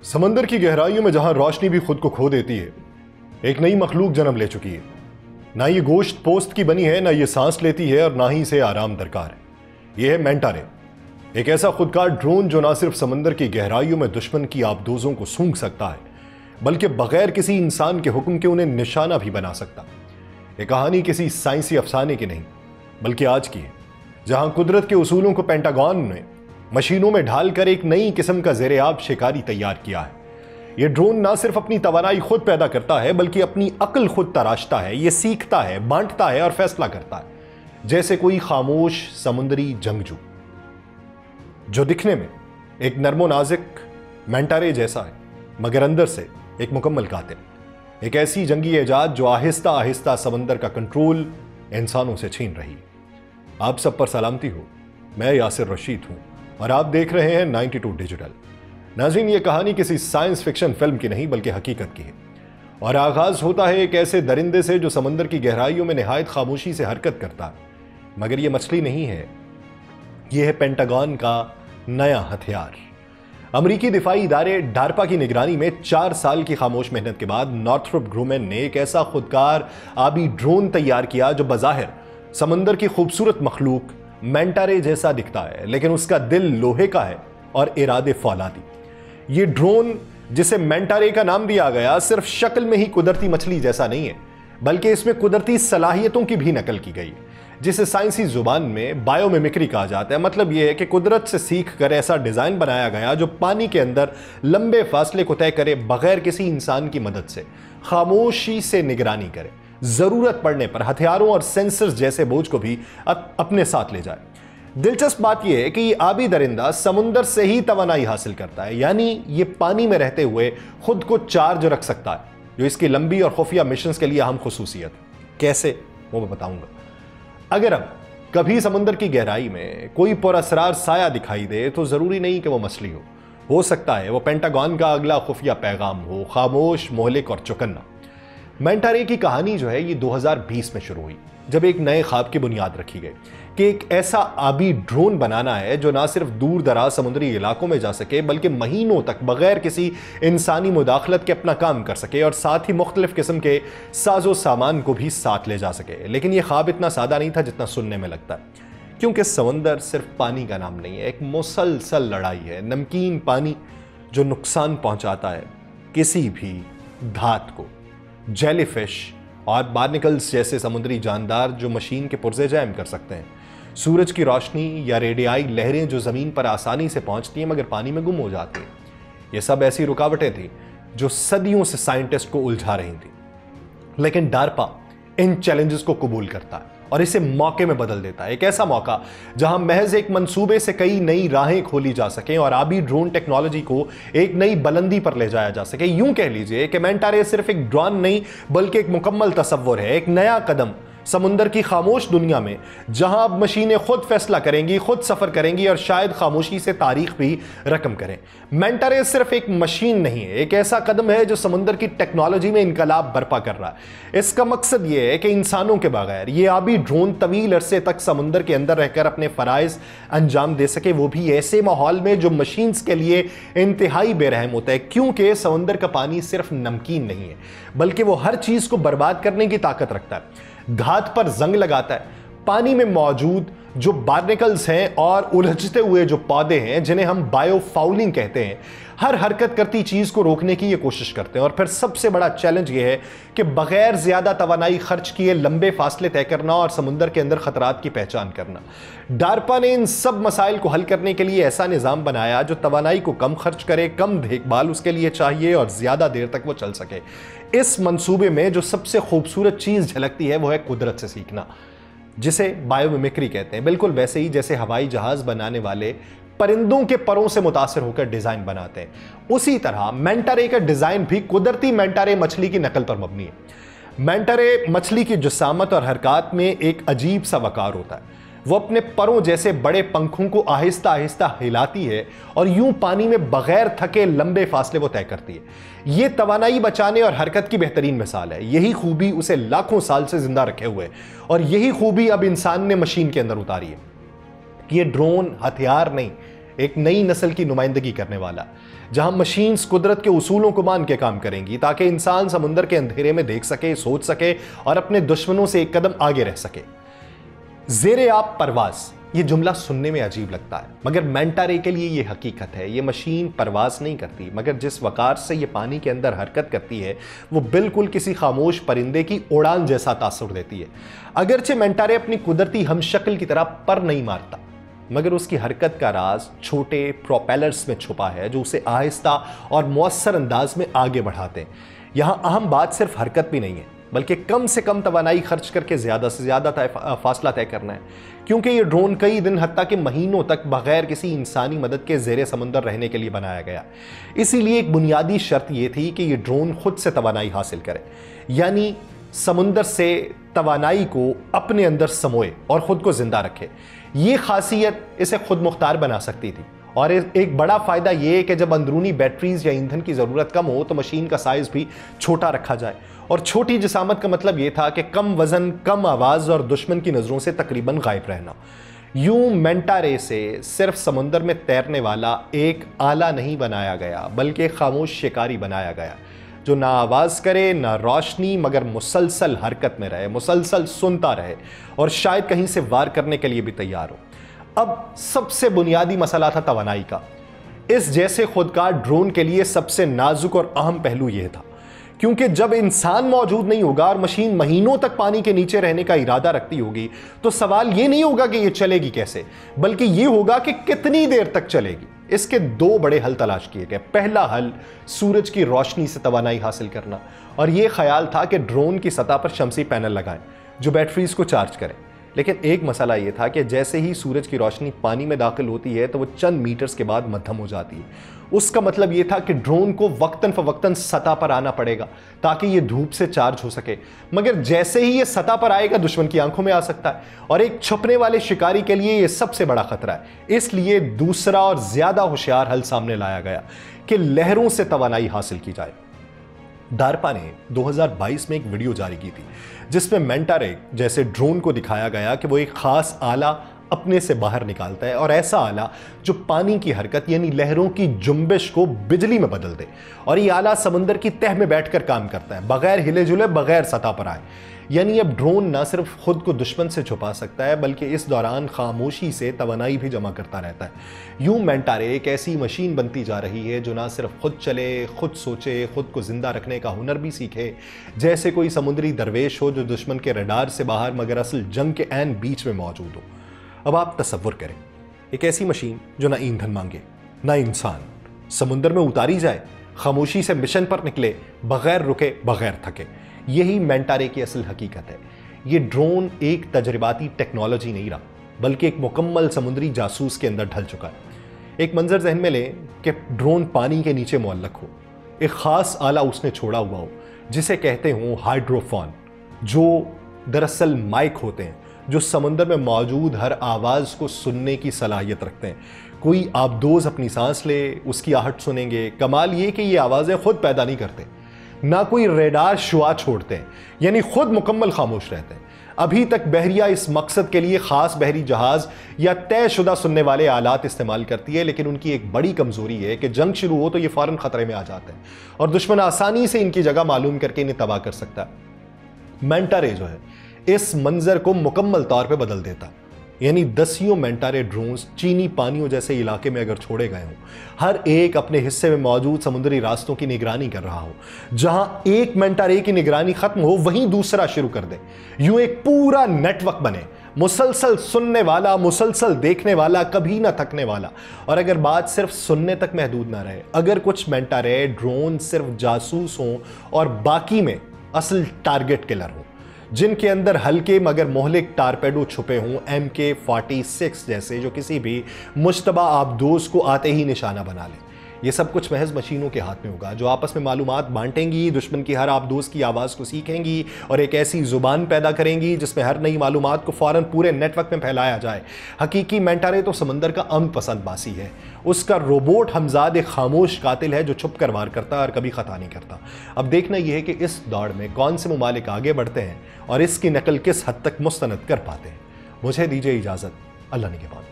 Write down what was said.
समंदर की गहराइयों में जहां रोशनी भी खुद को खो देती है, एक नई मखलूक जन्म ले चुकी है। ना ये गोश्त पोस्त की बनी है, ना ये सांस लेती है और ना ही इसे आराम दरकार है। यह है मैंटा रे, एक ऐसा खुदकार ड्रोन जो ना सिर्फ समंदर की गहराइयों में दुश्मन की आबदोजों को सूंघ सकता है, बल्कि बगैर किसी इंसान के हुक्म के उन्हें निशाना भी बना सकता। यह कहानी किसी साइंसी अफसाने की नहीं, बल्कि आज की है, जहां कुदरत के उसूलों को पेंटागन ने मशीनों में ढालकर एक नई किस्म का ज़ेरे-आब शिकारी तैयार किया है। यह ड्रोन ना सिर्फ अपनी तवानाई खुद पैदा करता है, बल्कि अपनी अक्ल खुद तराशता है। यह सीखता है, बांटता है और फैसला करता है, जैसे कोई खामोश समुद्री जंगजू जो दिखने में एक नर्मो नाजिक मैंटा रे जैसा है, मगर अंदर से एक मुकम्मल कातिल। एक ऐसी जंगी इजाद जो आहिस्ता आहिस्ता समंदर का कंट्रोल इंसानों से छीन रही है। आप सब पर सलामती हो, मैं यासिर रशीद हूं और आप देख रहे हैं 92 डिजिटल। नाज़रीन, ये कहानी किसी साइंस फिक्शन फिल्म की नहीं, बल्कि हकीकत की है। और आगाज होता है एक ऐसे दरिंदे से जो समंदर की गहराइयों में निहायत खामोशी से हरकत करता है। मगर यह मछली नहीं है, यह है पेंटागन का नया हथियार। अमरीकी दिफाई इदारे डारपा की निगरानी में 4 साल की खामोश मेहनत के बाद नॉर्थरोप ग्रूमैन ने एक ऐसा खुदकार आबी ड्रोन तैयार किया जो बज़ाहिर समंदर की खूबसूरत मखलूक मैंटा रे जैसा दिखता है, लेकिन उसका दिल लोहे का है और इरादे फौलादी। ये ड्रोन, जिसे मैंटा रे का नाम दिया गया, सिर्फ शक्ल में ही कुदरती मछली जैसा नहीं है, बल्कि इसमें कुदरती सलाहियतों की भी नकल की गई, जिसे साइंसी जुबान में बायोमिमिक्री कहा जाता है। मतलब यह है कि कुदरत से सीख कर ऐसा डिजाइन बनाया गया जो पानी के अंदर लंबे फासले को तय करे, बगैर किसी इंसान की मदद से खामोशी से निगरानी करे, जरूरत पड़ने पर हथियारों और सेंसर्स जैसे बोझ को भी अपने साथ ले जाए। दिलचस्प बात यह है कि ये आबी दरिंदा समुंदर से ही तवानाई हासिल करता है, यानी ये पानी में रहते हुए खुद को चार्ज रख सकता है, जो इसकी लंबी और खुफिया मिशंस के लिए अहम खुसूसियत है। कैसे, वो मैं बताऊंगा। अगर अब कभी समुंदर की गहराई में कोई पुरअसरार साया दिखाई दे, तो जरूरी नहीं कि वो मछली हो सकता है वो पेंटागन का अगला खुफिया पैगाम हो, खामोश, मोहलिक और चौकन्ना। मैंटा रे की कहानी जो है, ये 2020 में शुरू हुई, जब एक नए ख्वाब की बुनियाद रखी गई कि एक ऐसा आबी ड्रोन बनाना है जो ना सिर्फ दूर दराज समुद्री इलाकों में जा सके, बल्कि महीनों तक बगैर किसी इंसानी मुदाखलत के अपना काम कर सके और साथ ही मुख्तलिफ किस्म के साजो सामान को भी साथ ले जा सके। लेकिन यह ख्वाब इतना सादा नहीं था जितना सुनने में लगता है, क्योंकि समंदर सिर्फ पानी का नाम नहीं है, एक मुसलसल लड़ाई है। नमकीन पानी जो नुकसान पहुंचाता है किसी भी धात को, जेलीफिश और बार्निकल्स जैसे समुद्री जानदार जो मशीन के पुर्जे जैम कर सकते हैं, सूरज की रोशनी या रेडियाई लहरें जो जमीन पर आसानी से पहुंचती हैं मगर पानी में गुम हो जाती हैं। ये सब ऐसी रुकावटें थी जो सदियों से साइंटिस्ट को उलझा रही थी। लेकिन डारपा इन चैलेंजेस को कबूल करता है और इसे मौके में बदल देता है। एक ऐसा मौका जहां महज एक मंसूबे से कई नई राहें खोली जा सकें और आबी ड्रोन टेक्नोलॉजी को एक नई बुलंदी पर ले जाया जा सके। यूं कह लीजिए कि मैंटा रे सिर्फ एक ड्रोन नहीं, बल्कि एक मुकम्मल तसव्वुर है, एक नया कदम समुंदर की खामोश दुनिया में, जहां अब मशीनें खुद फैसला करेंगी, खुद सफर करेंगी और शायद खामोशी से तारीख भी रकम करें। मैंटा रे सिर्फ एक मशीन नहीं है, एक ऐसा कदम है जो समुंदर की टेक्नोलॉजी में इनकलाब बर्पा कर रहा है। इसका मकसद यह है कि इंसानों के बगैर ये आबी ड्रोन तवील अरसे तक समुंदर के अंदर रहकर अपने फराइज अंजाम दे सके, वो भी ऐसे माहौल में जो मशीन्स के लिए इंतहाई बेरहम होता है। क्योंकि समुंदर का पानी सिर्फ नमकीन नहीं है, बल्कि वो हर चीज को बर्बाद करने की ताकत रखता है, धात पर जंग लगाता है। पानी में मौजूद जो बार्निकल्स हैं और उलझते हुए जो पौधे हैं, जिन्हें हम बायोफाउलिंग कहते हैं, हर हरकत करती चीज को रोकने की ये कोशिश करते हैं। और फिर सबसे बड़ा चैलेंज ये है कि बगैर ज्यादा तवानाई खर्च किए लंबे फासले तय करना और समुंदर के अंदर खतरात की पहचान करना। डारपा ने इन सब मसाइल को हल करने के लिए ऐसा निजाम बनाया जो तवानाई को कम खर्च करे, कम देखभाल उसके लिए चाहिए और ज्यादा देर तक वो चल सके। इस मंसूबे में जो सबसे खूबसूरत चीज झलकती है वो है कुदरत से सीखना, जिसे बायोमिमिक्री कहते हैं। बिल्कुल वैसे ही जैसे हवाई जहाज बनाने वाले परिंदों के परों से मुतासिर होकर डिजाइन बनाते हैं, उसी तरह मैंटा रे का डिजाइन भी कुदरती मैंटा रे मछली की नकल पर मबनी है। मैंटा रे मछली की जिसामत और हरकत में एक अजीब सा वकार होता है। वो अपने परों जैसे बड़े पंखों को आहिस्ता आहिस्ता हिलाती है और यूं पानी में बगैर थके लंबे फासले वो तय करती है। ये तवानाई बचाने और हरकत की बेहतरीन मिसाल है। यही खूबी उसे लाखों साल से जिंदा रखे हुए और यही खूबी अब इंसान ने मशीन के अंदर उतारी है। ये ड्रोन हथियार नहीं, एक नई नस्ल की नुमाइंदगी करने वाला, जहां मशीन्स कुदरत के उसूलों को मान के काम करेंगी ताकि इंसान समुंदर के अंधेरे में देख सके, सोच सके और अपने दुश्मनों से एक कदम आगे रह सके। ज़ेरे आब परवाज, ये जुमला सुनने में अजीब लगता है, मगर मैंटा रे के लिए ये हकीकत है। ये मशीन परवाज नहीं करती, मगर जिस वकार से ये पानी के अंदर हरकत करती है वो बिल्कुल किसी खामोश परिंदे की उड़ान जैसा तासुर देती है। अगरचे मैंटा रे अपनी कुदरती हमशक्ल की तरह पर नहीं मारता, मगर उसकी हरकत का राज छोटे प्रोपेलर्स में छुपा है जो उसे आहिस्ता और मौसर अंदाज में आगे बढ़ाते हैं। यहां अहम बात सिर्फ हरकत भी नहीं है, बल्कि कम से कम तवानाई खर्च करके ज़्यादा से ज़्यादा फासला तय करना है, क्योंकि ये ड्रोन कई दिन हत्ता के महीनों तक बगैर किसी इंसानी मदद के ज़ेरे समुंदर रहने के लिए बनाया गया। इसीलिए एक बुनियादी शर्त यह थी कि ये ड्रोन खुद से तवानाई हासिल करे, यानी समुंदर से तवानाई को अपने अंदर समोए और ख़ुद को ज़िंदा रखे। ये खासियत इसे खुद मुख्तार बना सकती थी। और एक बड़ा फ़ायदा यह है कि जब अंदरूनी बैटरीज या ईंधन की ज़रूरत कम हो तो मशीन का साइज़ भी छोटा रखा जाए। और छोटी जिसामत का मतलब यह था कि कम वज़न, कम आवाज़ और दुश्मन की नज़रों से तकरीबन गायब रहना। यूं मैंटा रे से सिर्फ समुंदर में तैरने वाला एक आला नहीं बनाया गया, बल्कि खामोश शिकारी बनाया गया जो ना आवाज़ करे, ना रोशनी, मगर मुसलसल हरकत में रहे, मुसलसल सुनता रहे और शायद कहीं से वार करने के लिए भी तैयार हो। अब सबसे बुनियादी मसला था तवानाई का। इस जैसे खुदकार ड्रोन के लिए सबसे नाजुक और अहम पहलू यह था, क्योंकि जब इंसान मौजूद नहीं होगा और मशीन महीनों तक पानी के नीचे रहने का इरादा रखती होगी तो सवाल यह नहीं होगा कि यह चलेगी कैसे, बल्कि यह होगा कि कितनी देर तक चलेगी। इसके दो बड़े हल तलाश किए गए। पहला हल सूरज की रोशनी से तवानाई हासिल करना, और यह ख्याल था कि ड्रोन की सतह पर शमसी पैनल लगाएं जो बैटरीज को चार्ज करें। लेकिन एक मसला यह था कि जैसे ही सूरज की रोशनी पानी में दाखिल होती है तो वो चंद मीटर्स के बाद मध्यम हो जाती है। उसका मतलब यह था कि ड्रोन को वक्तन फवक्तन सतह पर आना पड़ेगा ताकि ये धूप से चार्ज हो सके, मगर जैसे ही ये सतह पर आएगा दुश्मन की आंखों में आ सकता है, और एक छुपने वाले शिकारी के लिए यह सबसे बड़ा खतरा है। इसलिए दूसरा और ज्यादा होशियार हल सामने लाया गया कि लहरों से तवानाई हासिल की जाए। डार्पा ने 2022 में एक वीडियो जारी की थी जिसमें मैंटा रे जैसे ड्रोन को दिखाया गया कि वो एक खास आला अपने से बाहर निकालता है, और ऐसा आला जो पानी की हरकत यानी लहरों की जुम्बिश को बिजली में बदल दे। और ये आला समंदर की तह में बैठकर काम करता है, बगैर हिले जुले, बगैर सतह पर आए। यानी अब ड्रोन ना सिर्फ खुद को दुश्मन से छुपा सकता है, बल्कि इस दौरान खामोशी से तवानाई भी जमा करता रहता है। यूं मैंटा रे एक ऐसी मशीन बनती जा रही है जो ना सिर्फ खुद चले, खुद सोचे, खुद को जिंदा रखने का हुनर भी सीखे, जैसे कोई समुद्री दरवेश हो जो दुश्मन के रडार से बाहर मगर असल जंग के ऐन बीच में मौजूद हो। अब आप तसव्वुर करें, एक ऐसी मशीन जो ना ईंधन मांगे, ना इंसान, समुद्र में उतारी जाए, खामोशी से मिशन पर निकले, बगैर रुके, बगैर थके। यही मैंटा रे की असल हकीकत है। ये ड्रोन एक तजर्बाती टेक्नोलॉजी नहीं रहा, बल्कि एक मुकम्मल समुद्री जासूस के अंदर ढल चुका है। एक मंजर जहन में लें कि ड्रोन पानी के नीचे मुअल्लक हो, एक खास आला उसने छोड़ा हुआ हो जिसे कहते हों हाइड्रोफोन, जो दरअसल माइक होते हैं जो समंदर में मौजूद हर आवाज़ को सुनने की सलाहियत रखते हैं। कोई आबदोज अपनी सांस ले, उसकी आहट सुनेंगे। कमाल ये कि ये आवाज़ें खुद पैदा नहीं करते, ना कोई रेडार शुआ छोड़ते हैं, यानी खुद मुकम्मल खामोश रहते हैं। अभी तक बहरिया इस मकसद के लिए खास बहरी जहाज या तयशुदा सुनने वाले आलात इस्तेमाल करती है, लेकिन उनकी एक बड़ी कमजोरी है कि जंग शुरू हो तो ये फौरन खतरे में आ जाते हैं और दुश्मन आसानी से इनकी जगह मालूम करके इन्हें तबाह कर सकता है। मैंटा रे जो है इस मंजर को मुकम्मल तौर पे बदल देता, यानी दसियों मैंटा रे ड्रोन्स चीनी पानियों जैसे इलाके में अगर छोड़े गए हों, हर एक अपने हिस्से में मौजूद समुद्री रास्तों की निगरानी कर रहा हो। जहां एक मैंटा रे की निगरानी खत्म हो वहीं दूसरा शुरू कर दे, यूं एक पूरा नेटवर्क बने, मुसलसल सुनने वाला, मुसलसल देखने वाला, कभी ना थकने वाला। और अगर बात सिर्फ सुनने तक महदूद ना रहे, अगर कुछ मैंटा रे ड्रोन सिर्फ जासूस हों और बाकी में असल टारगेट किलर हो, जिनके अंदर हल्के मगर मोहलिक टारपेडो छुपे हों, MK-46 जैसे, जो किसी भी मुश्तबा आबदोज को आते ही निशाना बना लें। ये सब कुछ महज मशीनों के हाथ में होगा जो आपस में मालूमात बांटेंगी, दुश्मन की हर आबदोज की आवाज़ को सीखेंगी और एक ऐसी जुबान पैदा करेंगी जिसमें हर नई मालूमात को फ़ौरन पूरे नेटवर्क में फैलाया जाए। हकीकी मैंटा रे तो समंदर का अमन पसंद बासी है। उसका रोबोट हमजाद एक खामोश कातिल है जो छुप कर वार करता है और कभी खता नहीं करता। अब देखना यह है कि इस दौड़ में कौन से ममालिक आगे बढ़ते हैं और इसकी नकल किस हद तक मुस्तनद कर पाते हैं। मुझे दीजिए इजाज़त, अल्लाह निगहबान।